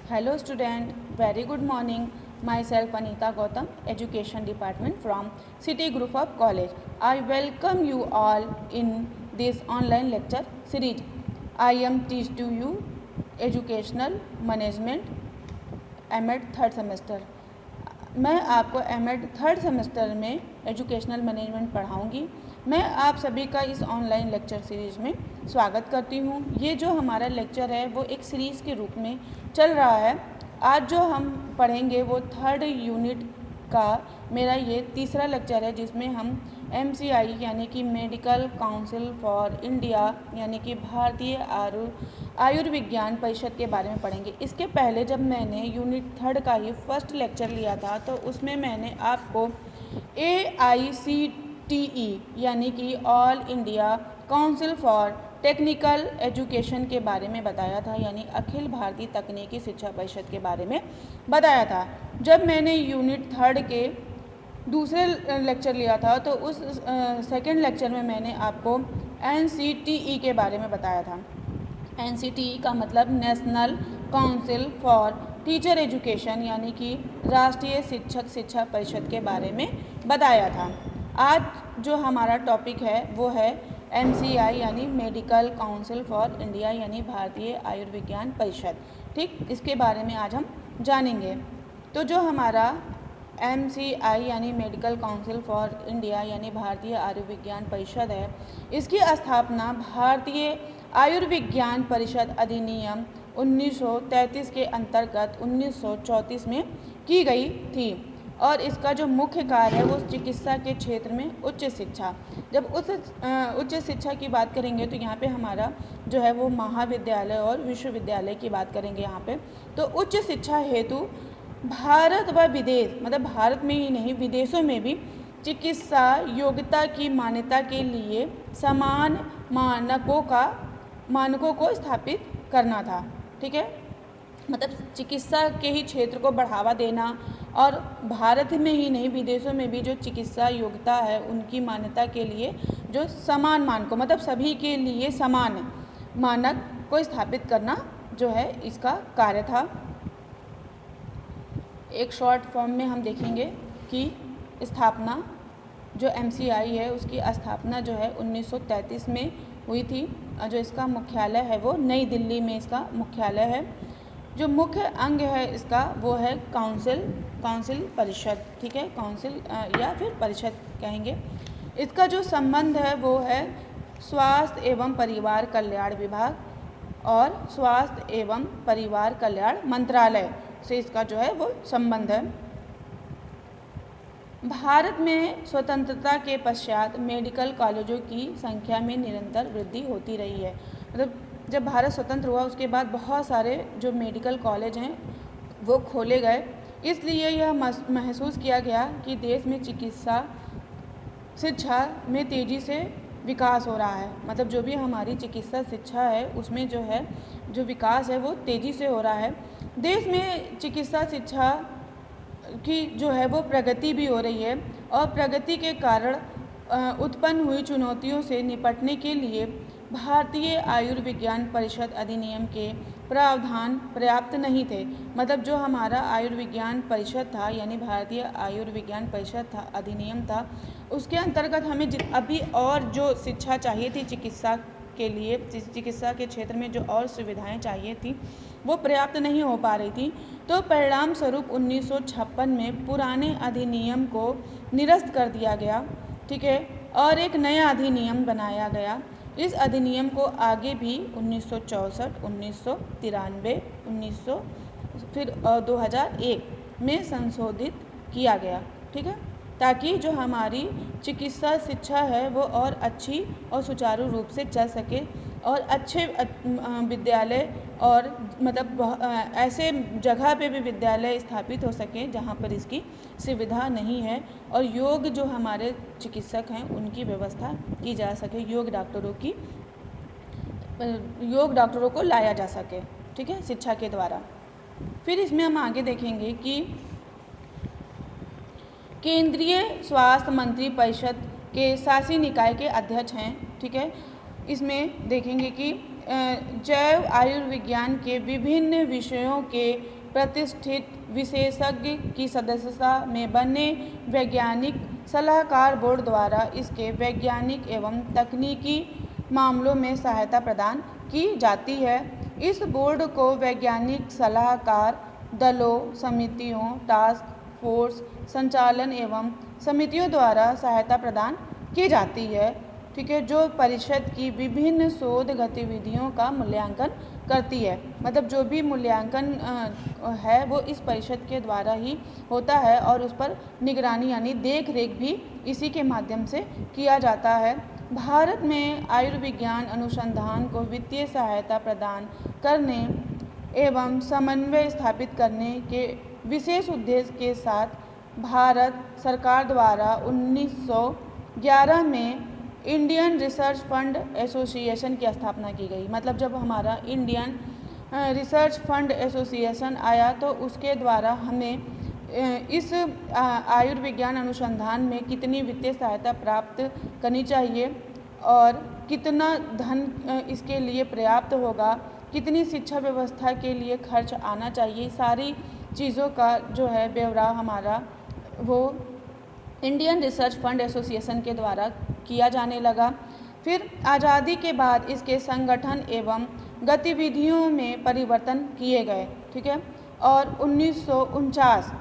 Hello student, very good morning. Myself Anita Gautam, Education Department from City Group of College. I welcome you all in this online lecture series. I am teach to you Educational Management MEd third semester. मैं आपको MEd third semester में educational management पढ़ाऊंगी। मैं आप सभी का इस online lecture series में स्वागत करती हूँ। ये जो हमारा लेक्चर है वो एक सीरीज़ के रूप में चल रहा है। आज जो हम पढ़ेंगे वो थर्ड यूनिट का मेरा ये तीसरा लेक्चर है, जिसमें हम एमसीआई यानी कि मेडिकल काउंसिल फॉर इंडिया यानी कि भारतीय आयुर्विज्ञान परिषद के बारे में पढ़ेंगे। इसके पहले जब मैंने यूनिट थर्ड का ही फर्स्ट लेक्चर लिया था तो उसमें मैंने आपको AICTE यानी कि all India council for technical education के बारे में बताया था, यानी अखिल भारतीय तकनीकी शिक्षा परिषद के बारे में बताया था। जब मैंने यूनिट थर्ड के दूसरे लेक्चर लिया था तो उस सेकंड लेक्चर में मैंने आपको NCTE के बारे में बताया था। NCTE का मतलब national council for teacher education यानी कि राष्ट्रीय शिक्षक शिक्षा परिषद के बारे में बताया था। आज जो हमारा टॉपिक है वो है MCI यानी मेडिकल काउंसिल फॉर इंडिया यानी भारतीय आयुर्विज्ञान परिषद। ठीक, इसके बारे में आज हम जानेंगे। तो जो हमारा MCI यानी मेडिकल काउंसिल फॉर इंडिया यानी भारतीय आयुर्विज्ञान परिषद है, इसकी स्थापना भारतीय आयुर्विज्ञान परिषद अधिनियम 1933 के अंतर्गत 1934 में की गई थी और इसका जो मुख्य कार्य है वो चिकित्सा के क्षेत्र में उच्च शिक्षा। जब उच्च शिक्षा की बात करेंगे तो यहाँ पे हमारा जो है वो महाविद्यालय और विश्वविद्यालय की बात करेंगे यहाँ पे। तो उच्च शिक्षा हेतु भारत व विदेश, मतलब भारत में ही नहीं विदेशों में भी चिकित्सा योग्यता की मान्यता के लिए समान मानकों को स्थापित करना था। ठीक है, मतलब चिकित्सा के ही क्षेत्र को बढ़ावा देना और भारत में ही नहीं विदेशों में भी जो चिकित्सा योग्यता है उनकी मान्यता के लिए जो समान मानकों, मतलब सभी के लिए समान मानक को स्थापित करना जो है इसका कार्य था। एक शॉर्ट फॉर्म में हम देखेंगे कि स्थापना जो MCI है उसकी स्थापना जो है 1933 में हुई थी और जो इसका मुख्यालय है वो नई दिल्ली में इसका मुख्यालय है। जो मुख्य अंग है इसका वो है काउंसिल परिषद। ठीक है, काउंसिल या फिर परिषद कहेंगे। इसका जो संबंध है वो है स्वास्थ्य एवं परिवार कल्याण विभाग और स्वास्थ्य एवं परिवार कल्याण मंत्रालय से इसका जो है वो संबंध है। भारत में स्वतंत्रता के पश्चात मेडिकल कॉलेजों की संख्या में निरंतर वृद्धि होती रही है। मतलब जब भारत स्वतंत्र हुआ उसके बाद बहुत सारे जो मेडिकल कॉलेज हैं वो खोले गए, इसलिए यह महसूस किया गया कि देश में चिकित्सा शिक्षा में तेज़ी से विकास हो रहा है। मतलब जो भी हमारी चिकित्सा शिक्षा है उसमें जो है जो विकास है वो तेज़ी से हो रहा है। देश में चिकित्सा शिक्षा की जो है वो प्रगति भी हो रही है और प्रगति के कारण उत्पन्न हुई चुनौतियों से निपटने के लिए भारतीय आयुर्विज्ञान परिषद अधिनियम के प्रावधान पर्याप्त नहीं थे। मतलब जो हमारा आयुर्विज्ञान परिषद था यानी भारतीय आयुर्विज्ञान परिषद था अधिनियम था, उसके अंतर्गत हमें अभी और जो शिक्षा चाहिए थी चिकित्सा के लिए, चिकित्सा के क्षेत्र में जो और सुविधाएं चाहिए थी वो पर्याप्त नहीं हो पा रही थी। तो परिणाम स्वरूप 1956 में पुराने अधिनियम को निरस्त कर दिया गया। ठीक है, और एक नया अधिनियम बनाया गया। इस अधिनियम को आगे भी 1964, 1993, 1900 फिर 2001 में संशोधित किया गया। ठीक है, ताकि जो हमारी चिकित्सा शिक्षा है वो और अच्छी और सुचारू रूप से चल सके और अच्छे विद्यालय और मतलब ऐसे जगह पे भी विद्यालय स्थापित हो सके जहाँ पर इसकी सुविधा नहीं है और योग्य जो हमारे चिकित्सक हैं उनकी व्यवस्था की जा सके, योग्य डॉक्टरों को लाया जा सके। ठीक है, शिक्षा के द्वारा। फिर इसमें हम आगे देखेंगे कि केंद्रीय स्वास्थ्य मंत्री परिषद के शासी निकाय के अध्यक्ष हैं। ठीक है, इसमें देखेंगे कि जैव आयुर्विज्ञान के विभिन्न विषयों के प्रतिष्ठित विशेषज्ञ की सदस्यता में बने वैज्ञानिक सलाहकार बोर्ड द्वारा इसके वैज्ञानिक एवं तकनीकी मामलों में सहायता प्रदान की जाती है। इस बोर्ड को वैज्ञानिक सलाहकार दलों, समितियों, टास्क फोर्स, संचालन एवं समितियों द्वारा सहायता प्रदान की जाती है, ठीक है, जो परिषद की विभिन्न शोध गतिविधियों का मूल्यांकन करती है। मतलब जो भी मूल्यांकन है वो इस परिषद के द्वारा ही होता है और उस पर निगरानी यानी देख रेख भी इसी के माध्यम से किया जाता है। भारत में आयुर्विज्ञान अनुसंधान को वित्तीय सहायता प्रदान करने एवं समन्वय स्थापित करने के विशेष उद्देश्य के साथ भारत सरकार द्वारा 1911 में इंडियन रिसर्च फंड एसोसिएशन की स्थापना की गई। मतलब जब हमारा इंडियन रिसर्च फंड एसोसिएशन आया तो उसके द्वारा हमें इस आयुर्विज्ञान अनुसंधान में कितनी वित्तीय सहायता प्राप्त करनी चाहिए और कितना धन इसके लिए पर्याप्त होगा, कितनी शिक्षा व्यवस्था के लिए खर्च आना चाहिए, सारी चीज़ों का जो है ब्यौरा हमारा वो इंडियन रिसर्च फंड एसोसिएशन के द्वारा किया जाने लगा। फिर आज़ादी के बाद इसके संगठन एवं गतिविधियों में परिवर्तन किए गए, ठीक है, और 1949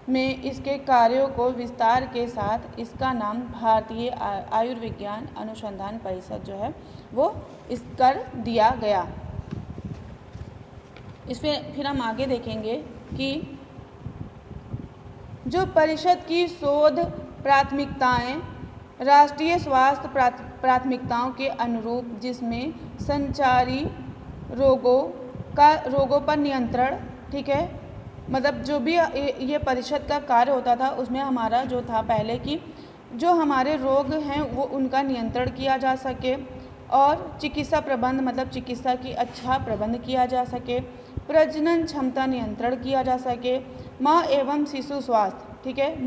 में इसके कार्यों को विस्तार के साथ इसका नाम भारतीय आयुर्विज्ञान अनुसंधान परिषद जो है वो इस कर दिया गया। इसमें फिर हम आगे देखेंगे कि जो परिषद की शोध प्राथमिकताएं राष्ट्रीय स्वास्थ्य प्राथमिकताओं के अनुरूप, जिसमें संचारी रोगों पर नियंत्रण, ठीक है, मतलब जो भी ये परिषद का कार्य होता था उसमें हमारा जो था पहले कि जो हमारे रोग हैं वो उनका नियंत्रण किया जा सके और चिकित्सा प्रबंध मतलब चिकित्सा की अच्छा प्रबंध किया जा सके, प्रजनन क्षमता नियंत्रण किया जा सके, माँ एवं शिशु स्वास्थ्य, ठीक है,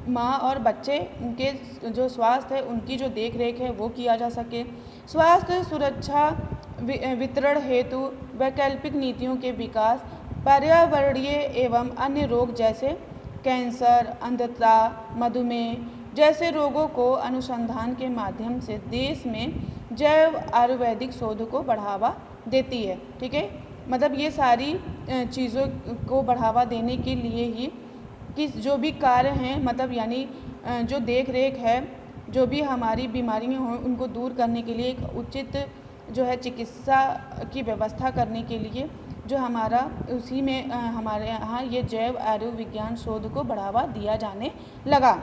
माँ और बच्चे उनके जो स्वास्थ्य है उनकी जो देख रेख है वो किया जा सके, स्वास्थ्य सुरक्षा वितरण हेतु वैकल्पिक नीतियों के विकास, पर्यावरणीय एवं अन्य रोग जैसे कैंसर, अंधता, मधुमेह जैसे रोगों को अनुसंधान के माध्यम से देश में जैव आयुर्वेदिक शोध को बढ़ावा देती है, ठीक है। मतलब ये सारी चीज़ों को बढ़ावा देने के लिए ही कि जो भी कार्य हैं मतलब यानी जो देख रेख है, जो भी हमारी बीमारियां हों उनको दूर करने के लिए एक उचित जो है चिकित्सा की व्यवस्था करने के लिए जो हमारा उसी में हमारे यहाँ ये जैव आयुर्विज्ञान शोध को बढ़ावा दिया जाने लगा।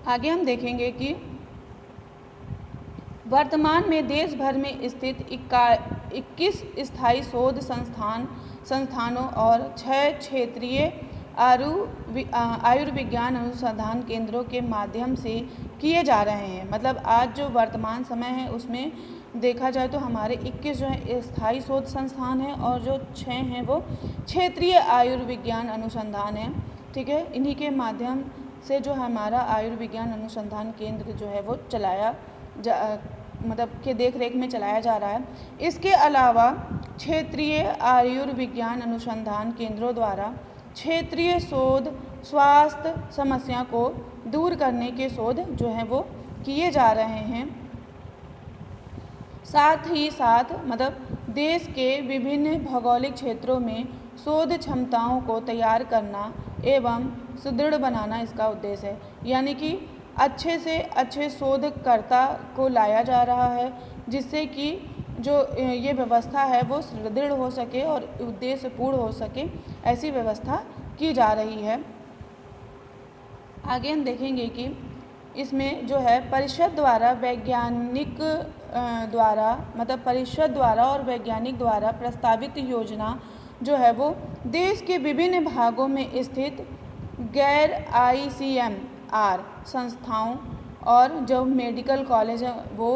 आगे हम देखेंगे कि वर्तमान में देश भर में स्थित 21 स्थायी शोध संस्थानों और 6 क्षेत्रीय आयुर्विज्ञान अनुसंधान केंद्रों के माध्यम से किए जा रहे हैं। मतलब आज जो वर्तमान समय है उसमें देखा जाए तो हमारे 21 जो है स्थायी शोध संस्थान हैं और जो 6 हैं वो क्षेत्रीय आयुर्विज्ञान अनुसंधान हैं, ठीक है। इन्हीं के माध्यम से जो हमारा आयुर्विज्ञान अनुसंधान केंद्र जो है वो मतलब के देख रेख में चलाया जा रहा है। इसके अलावा क्षेत्रीय आयुर्विज्ञान अनुसंधान केंद्रों द्वारा क्षेत्रीय शोध स्वास्थ्य समस्या को दूर करने के शोध जो हैं वो किए जा रहे हैं। साथ ही साथ मतलब देश के विभिन्न भौगोलिक क्षेत्रों में शोध क्षमताओं को तैयार करना एवं सुदृढ़ बनाना इसका उद्देश्य है। यानी कि अच्छे से अच्छे शोधकर्ता को लाया जा रहा है जिससे कि जो ये व्यवस्था है वो सुदृढ़ हो सके और उद्देश्य पूर्ण हो सके, ऐसी व्यवस्था की जा रही है। आगे हम देखेंगे कि इसमें जो है परिषद द्वारा वैज्ञानिक परिषद द्वारा और वैज्ञानिक द्वारा प्रस्तावित योजना जो है वो देश के विभिन्न भागों में स्थित गैर ICMR संस्थाओं और जो मेडिकल कॉलेज हैं वो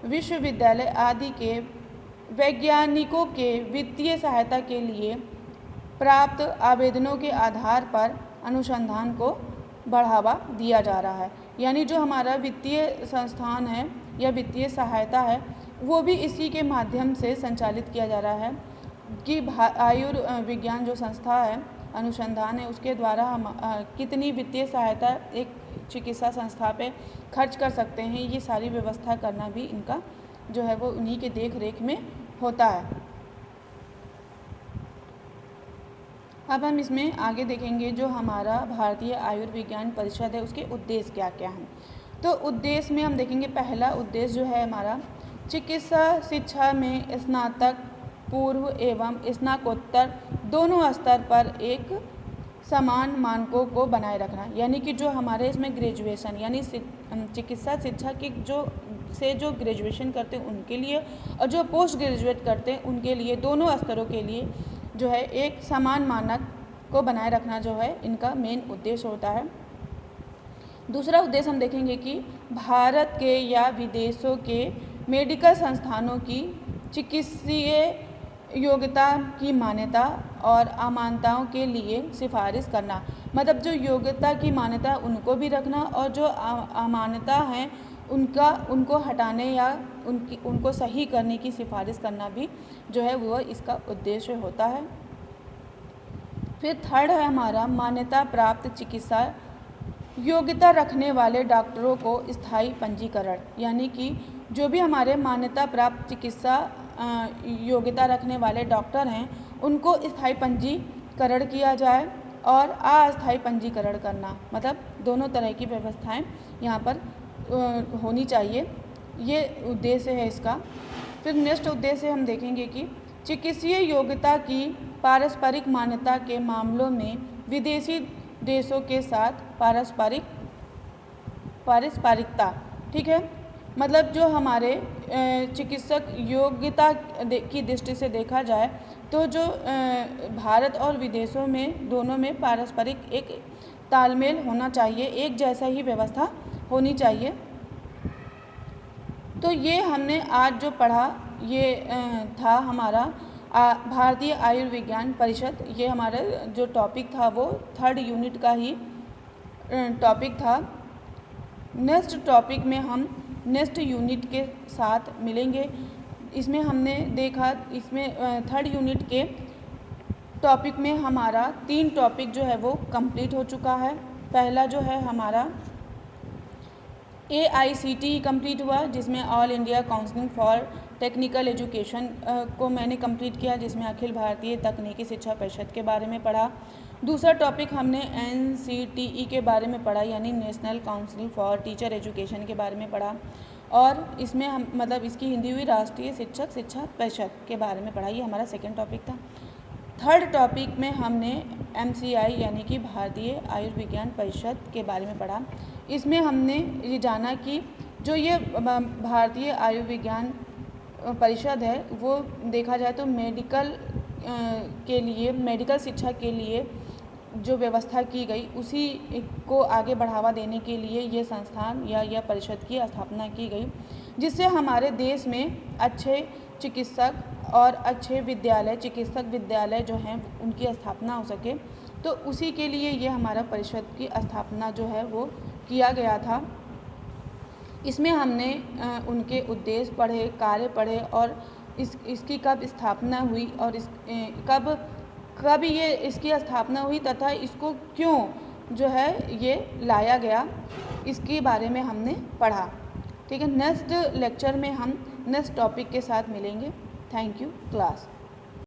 विश्वविद्यालय आदि के वैज्ञानिकों के वित्तीय सहायता के लिए प्राप्त आवेदनों के आधार पर अनुसंधान को बढ़ावा दिया जा रहा है। यानी जो हमारा वित्तीय संस्थान है या वित्तीय सहायता है वो भी इसी के माध्यम से संचालित किया जा रहा है कि आयुर्विज्ञान जो संस्था है, अनुसंधान है, उसके द्वारा हम कितनी वित्तीय सहायता एक चिकित्सा संस्था पे खर्च कर सकते हैं, ये सारी व्यवस्था करना भी इनका जो है वो उन्हीं के देख रेख में होता है। अब हम इसमें आगे देखेंगे जो हमारा भारतीय आयुर्विज्ञान परिषद है उसके उद्देश्य क्या क्या हैं। तो उद्देश्य में हम देखेंगे, पहला उद्देश्य जो है हमारा चिकित्सा शिक्षा में स्नातक पूर्व एवं स्नातकोत्तर दोनों स्तर पर एक समान मानकों को बनाए रखना, यानी कि जो हमारे इसमें ग्रेजुएशन यानी चिकित्सा शिक्षा की जो ग्रेजुएशन करते हैं उनके लिए और जो पोस्ट ग्रेजुएट करते हैं उनके लिए, दोनों स्तरों के लिए जो है एक समान मानक को बनाए रखना जो है इनका मेन उद्देश्य होता है। दूसरा उद्देश्य हम देखेंगे कि भारत के या विदेशों के मेडिकल संस्थानों की चिकित्सीय योग्यता की मान्यता और अमानताओं के लिए सिफारिश करना, मतलब जो योग्यता की मान्यता उनको भी रखना और जो अमानता हैं उनको हटाने या उनको सही करने की सिफारिश करना भी जो है वो इसका उद्देश्य होता है। फिर थर्ड है हमारा मान्यता प्राप्त चिकित्सा योग्यता रखने वाले डॉक्टरों को स्थायी पंजीकरण, यानी कि जो भी हमारे मान्यता प्राप्त चिकित्सा योग्यता रखने वाले डॉक्टर हैं उनको स्थायी पंजीकरण किया जाए और अस्थायी पंजीकरण करना, मतलब दोनों तरह की व्यवस्थाएं यहाँ पर होनी चाहिए, ये उद्देश्य है इसका। फिर नेक्स्ट उद्देश्य हम देखेंगे कि चिकित्सीय योग्यता की पारस्परिक मान्यता के मामलों में विदेशी देशों के साथ पारस्परिकता, ठीक है, मतलब जो हमारे चिकित्सक योग्यता की दृष्टि से देखा जाए तो जो भारत और विदेशों में दोनों में पारस्परिक एक तालमेल होना चाहिए, एक जैसा ही व्यवस्था होनी चाहिए। तो ये हमने आज जो पढ़ा ये था हमारा भारतीय आयुर्विज्ञान परिषद, ये हमारा जो टॉपिक था वो थर्ड यूनिट का ही टॉपिक था। नेक्स्ट टॉपिक में हम नेक्स्ट यूनिट के साथ मिलेंगे। इसमें हमने देखा, इसमें थर्ड यूनिट के टॉपिक में हमारा 3 टॉपिक जो है वो कंप्लीट हो चुका है। पहला जो है हमारा AICTE कंप्लीट हुआ, जिसमें all India counselling for technical education को मैंने कंप्लीट किया, जिसमें अखिल भारतीय तकनीकी शिक्षा परिषद के बारे में पढ़ा। दूसरा टॉपिक हमने NCTE के बारे में पढ़ा, यानी national council for teacher education के बारे में पढ़ा, और इसमें हम मतलब इसकी हिंदी हुई राष्ट्रीय शिक्षक शिक्षा परिषद के बारे में पढ़ा। ये हमारा सेकेंड टॉपिक था। थर्ड टॉपिक में हमने MCI यानी कि भारतीय आयुर्विज्ञान परिषद के बारे में पढ़ा। इसमें हमने ये जाना कि जो ये भारतीय आयुर्विज्ञान परिषद है वो देखा जाए तो मेडिकल के लिए, मेडिकल शिक्षा के लिए जो व्यवस्था की गई उसी को आगे बढ़ावा देने के लिए ये संस्थान या यह परिषद की स्थापना की गई, जिससे हमारे देश में अच्छे चिकित्सक और अच्छे विद्यालय, चिकित्सक विद्यालय जो हैं उनकी स्थापना हो सके। तो उसी के लिए ये हमारा परिषद की स्थापना जो है वो किया गया था। इसमें हमने उनके उद्देश्य पढ़े, कार्य पढ़े और इसकी कब स्थापना हुई और कब ये इसकी स्थापना हुई तथा इसको क्यों जो है ये लाया गया, इसके बारे में हमने पढ़ा। ठीक है, नेक्स्ट लेक्चर में हम नेक्स्ट टॉपिक के साथ मिलेंगे। Thank you class.